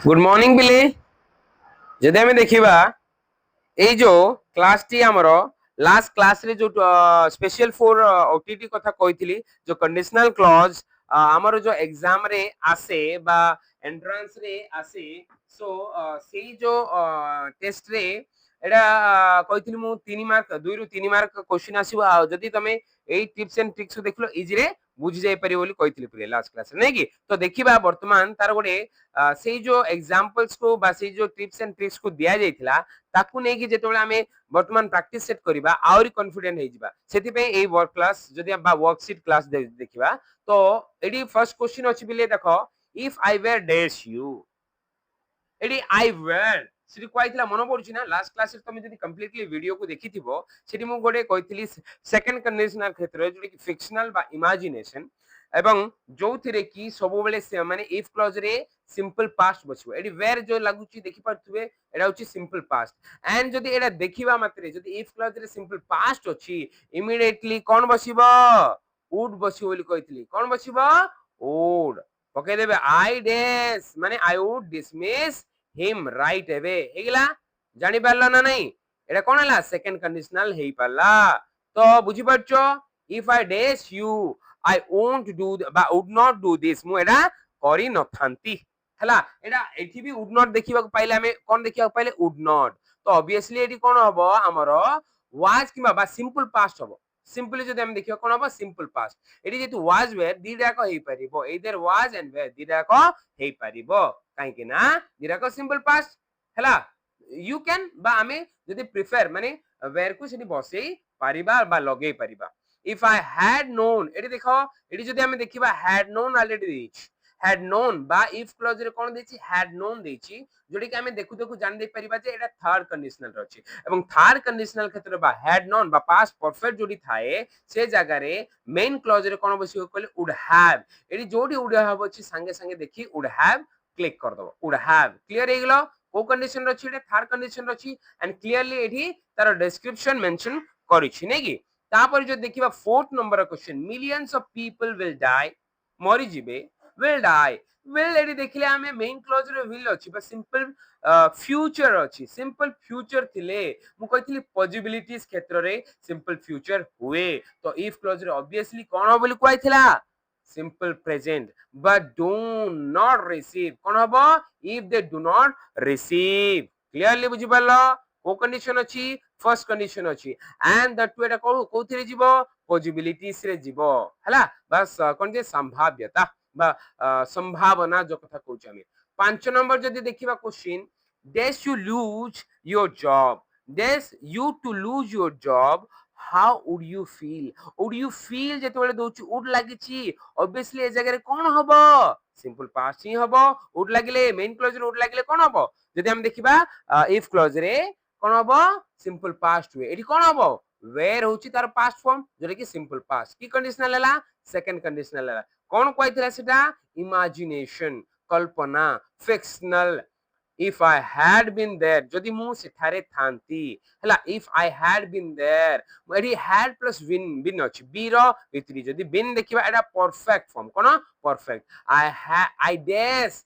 good morning पिले जदि आम देखा ये जो क्लास टी आमर लास्ट क्लास रे जो स्पेशल फोर ओटीटी कथा कही जो कंडीशनल क्लॉज आमर जो एग्जाम रे आसे बा एंट्रेंस रे आसे सो से जो टेस्ट रे एटा कही मु 3 मार्क 2 रु 3 मार्क क्वेश्चन आसीबो जदि तमे एई टिप्स एंड ट्रिक्स देखलो इजी रे बुझी जाई परिबो बोली कहितली पिले लास्ट क्लास रे नै कि तो देखिबा वर्तमान तार गोटे से जो एग्जांपल्स को बा से जो टिप्स एंड ट्रिक्स को दिया जाइथिला ताकू नै कि जेतोले हमें वर्तमान प्रैक्टिस सेट करिबा आउरी कॉन्फिडेंट हे जिबा सेति पे एई वर्क क्लास जदि बा वर्कशीट क्लास देखिबा तो एडी फर्स्ट क्वेश्चन अछि बिले देखो if I were dares you एडी आई वेयर सेठी कहैथिला मन पडुछि ना लास्ट क्लास रे तमे जदि कंप्लीटली वीडियो को देखिथिबो सेठी मु गोटे कहिथिली सेकंड कंडीशनल क्षेत्र जोडी कि फिक्शनल बा इमेजिनेशन एवं जोथिरे कि सब बेले से माने इफ क्लॉज रे सिंपल पास्ट बसिबो एडी वेयर जो लागुछि देखि पारथुबे एडा होछि सिंपल पास्ट एंड जदि एडा देखिबा मात्रे जदि इफ क्लॉज रे सिंपल पास्ट अछि इमीडिएटली कोन बसिबो वुड बसिबो बोली कहिथिली कोन बसिबो वुड पके देबे आई डेस माने I would dismiss him right away हेगिला जानि पारला ना नहीं एटा कोन हला सेकंड कंडीशनल हेई पारला तो बुझी पारछो इफ आई डेस यू आई वोंट डू बा वुड नॉट डू दिस मु एटा करी न थांती हला एटा एठी भी वुड नॉट देखिबा को पाइले हमें कोन देखिबा को पाइले वुड नॉट तो ऑब्वियसली एठी कोन हबो हमरो वाज किबा बा सिंपल पास्ट हबो सिंपली जदि हम देखिबा कोन हबो सिंपल पास्ट एठी जेतु वाज वेयर दीडा को हेई परिबो इधर वाज एंड वेयर दीडा को हेई परिबो काहे कि ना दीडा को सिंपल पास्ट हला यू कैन बा हमें जदि प्रिफर माने वेयर को सेठी बसेई पारिबा बा लगेई पारिबा if I had known एटी देखो एटी जदि हमें देखिबा had known already देछि had known बा if clause रे कोन देछि had known देछि जोडी कि हमें देखु देखु जान दे परिबा जे एटा थर्ड कंडीशनल रहछि एवं थर्ड कंडीशनल क्षेत्र बा had known बा पास्ट परफेक्ट जोडी थाए से जगह रे मेन क्लॉज रे कोन बसियो कहले would have एटी जोडी would have अछि संगे संगे देखि would have क्लिक कर दबो would have क्लियर हे गेलो को condition रहछि Etah third condition रहछि and clearly एठी तार डिस्क्रिप्शन मेंशन करिछि नै कि तापर जो देखिबा fourth number question millions of people will die मरि जिबे विल डाई विल एडी देखिले हमें मेन क्लॉज रे विल अछि बस सिंपल फ्यूचर अछि सिंपल फ्यूचर थिले मु कहितली पॉसिबिलिटीज क्षेत्र रे सिंपल फ्यूचर हुए तो इफ क्लॉज रे ऑब्वियसली कोन बोली कहैथिला simple present but do not receive कोन हबो if they do not receive clearly बुझि पालो को कंडीशन अछि फर्स्ट कंडीशन अछि एंड दैट टू एटा कोथिरे जीवो पॉसिबिलिटीज रे जीवो हला बस कोन जे संभाव्यता बा संभावना जो कथा कहउछ हम 5 नंबर जदी देखिबा question does you lose your job does you to lose your job how would you feel जेते बेले दोछि वुड लागिछि ऑब्वियसली ए जगह रे कोन हबो सिंपल पास्ट ही हबो वुड लागिले मेन क्लॉज रे वुड लागिले कोन हबो जदी हम देखिबा इफ क्लॉज रे कोन हबो सिंपल पास्ट हुए एठी कोन हबो वेयर होची तार पास्ट फॉर्म जोरे कि सिंपल पास्ट की कंडीशनल हला सेकंड कंडीशनल हला कोन कहैथिला सेटा imagination Kalpana fictional if I had been there जदि मु सेठारे थांती हला if I had been there एठी had plus been अछि बी रो भितरी जदि been देखिबा एटा perfect form cone perfect I guess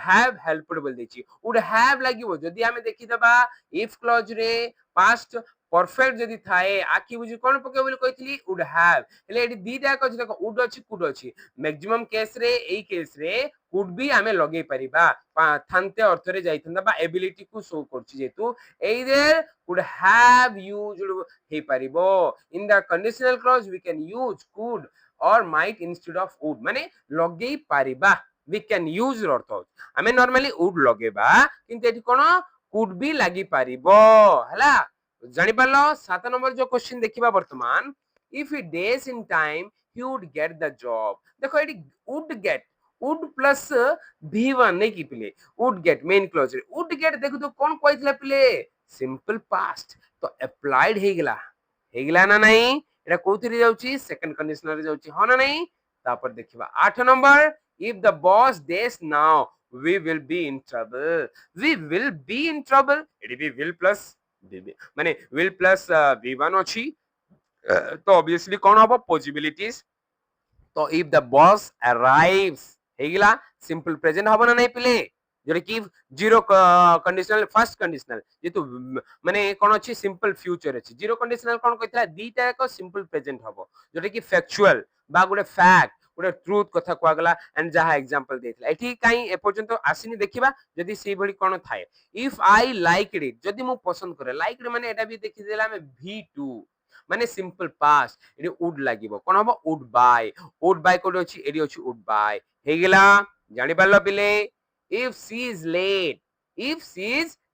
have helped बोल देछि would have लागिवो जदि हमें देखि दबा if clause रे past परफेक्ट जदि थाए आखि बुझी कोन पके बोली कहितली would have हेले एठी दीटा कछ देखो would अछि could अछि मैक्सिमम केस रे एई केस रे could भी हमें लगे परिबा थानते अर्थ रे जाइथंदा बा एबिलिटी को शो करछि जेतु either could have used हे परिबो in the conditional clause we can use could or might instead of would माने लगे परिबा we can use अर्थ हमें नॉर्मली would लगेबा किंतु एठी कोन could भी लागि परिबो हला जानि पालो 7 नंबर जो क्वेश्चन देखिबा वर्तमान if he days in time he would get the job देखो एठी would plus v1 नहीं की पिले would get मेन क्लॉज रे would get देखो तो कोन कहइतला पिले सिंपल पास्ट तो अप्लाइड हे गेला ना नहीं एटा कोथिरे जाउची सेकंड कंडीशनल रे जाउची हो ना नहीं तापर देखिबा 8 number if the boss days now we will be in trouble eighty भी will plus माने will plus v1 अछि तो ऑब्वियसली कोन हबो पॉसिबिलिटीज तो if the boss arrives हेगिला सिंपल प्रेजेंट हबो ना नहीं पिले जोटा कि जीरो कंडीशनल फर्स्ट कंडीशनल जेतु माने कोन अछि सिंपल फ्यूचर अछि जीरो कंडीशनल कोन कहतला दीटा एक सिंपल प्रेजेंट हबो जोटा कि फैक्चुअल बा गुडे फैक्ट गुडे ट्रुथ कथा कोआ गला एंड जहा एग्जांपल देथला एठी काई ए पर्यंत आसीनी देखिबा जदी सेही भली कोन थाए इफ आई लाइक इट जदी मु पसंद करे लाइक इट माने एटा भी देखि देला हमें V2 माने सिंपल पास्ट एडी वुड लागिवो कोन हबो वुड बाय कोड अछि एडी अछि वुड बाय हे गेला जानि पारलो पिले if she is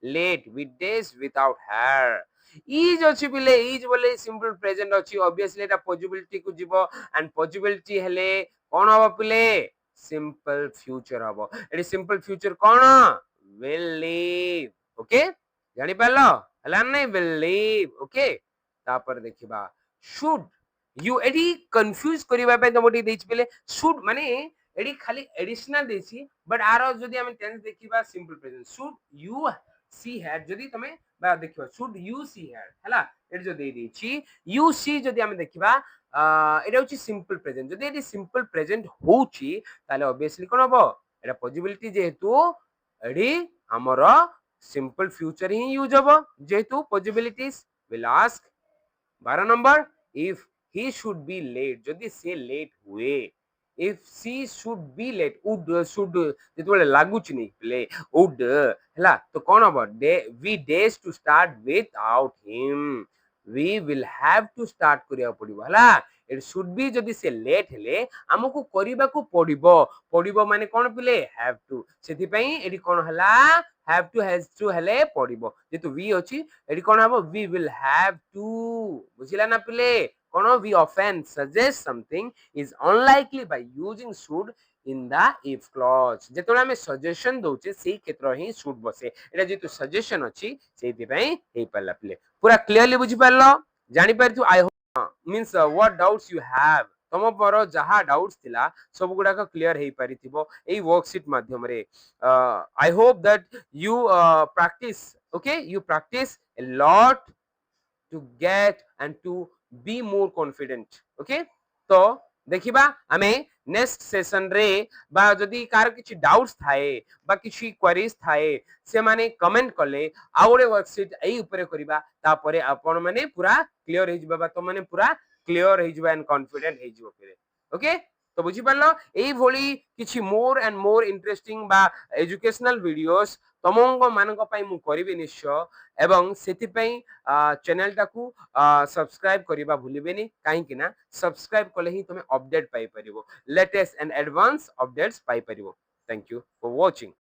late with days without her is अछि पिले is बोले सिंपल प्रेजेंट अछि ऑब्वियसली एटा पॉसिबिलिटी को जीवो एंड पॉसिबिलिटी हेले कोन हबो पिले सिंपल फ्यूचर हबो एडी सिंपल फ्यूचर कोन will live ओके जानि पारलो हला नै will live ओके तापर देखिबा should you एडी कंफ्यूज करिबा पे तमोटी देछि पिले should माने एडी खाली एडिशनल देछि बट आरो जदी हम टेंस देखिबा simple present should you see had जदी तमे बा देखिबा should you see had हला एडी जो दे देछि you see जदी हम देखिबा एटा होछि सिंपल प्रेजेंट जदी एडी सिंपल प्रेजेंट होछि ताले ऑब्वियसली कोन हबो एटा पॉसिबिलिटी जेहेतु एडी हमरो सिंपल फ्यूचर ही यूज हबो जेहेतु possibilities will ask 12 number if he should be late जदी से लेट हुए if she should be late would should जेतबेले लागुच नै प्ले would हला तो कोन हबो we days to start without him we will have to start करिया पड़िबो हला it should be जदी से लेट हेले हमकु करिबा को पड़िबो माने कोन पिले have to सेति पई एडी कोन हला have to has to हेले पड़िबो जेतु we अछि एडी कोन हबो we will have to बुझिला ना पिले कोन we often suggest something is unlikely by using should in the if clause जेतोले हमें सजेशन दोचे सेही क्षेत्र ही should बसे एटा जेतु सजेशन अछि सेति पई हे पल्ला पिले पूरा क्लियरली बुझि पारलो जानि पारथु आई means what doubts you have तम पर जहा डाउट्स थिला सब गुडा को क्लियर हे परिथिबो एई वर्कशीट माध्यम रे I hope that you practice okay you practice a lot to get and to be more confident okay तो देखिबा हमें नेक्स्ट सेशन रे बा जदी कार किछि डाउट्स थाए बा किछि क्वेरीज थाए से माने कमेंट कले आउरे वर्कशीट एई ऊपर करिबा तापरे आपण माने पूरा क्लियर हे जिबा तो माने पूरा क्लियर हे जिबा एंड कॉन्फिडेंट हे जिबो फिरे ओके तो बुझी पारलो एई भोली किछि मोर एंड मोर इंटरेस्टिंग बा एजुकेशनल वीडियोस तमंग मानक पई मु करिबि निश्चय एवं सेति पई चैनल टाकू सब्सक्राइब करिबा भूलिबेनी काहे कि ना सब्सक्राइब कले ही तमे अपडेट पाई परिबो लेटेस्ट एंड एडवांस अपडेट्स पाई परिबो थैंक यू फॉर वाचिंग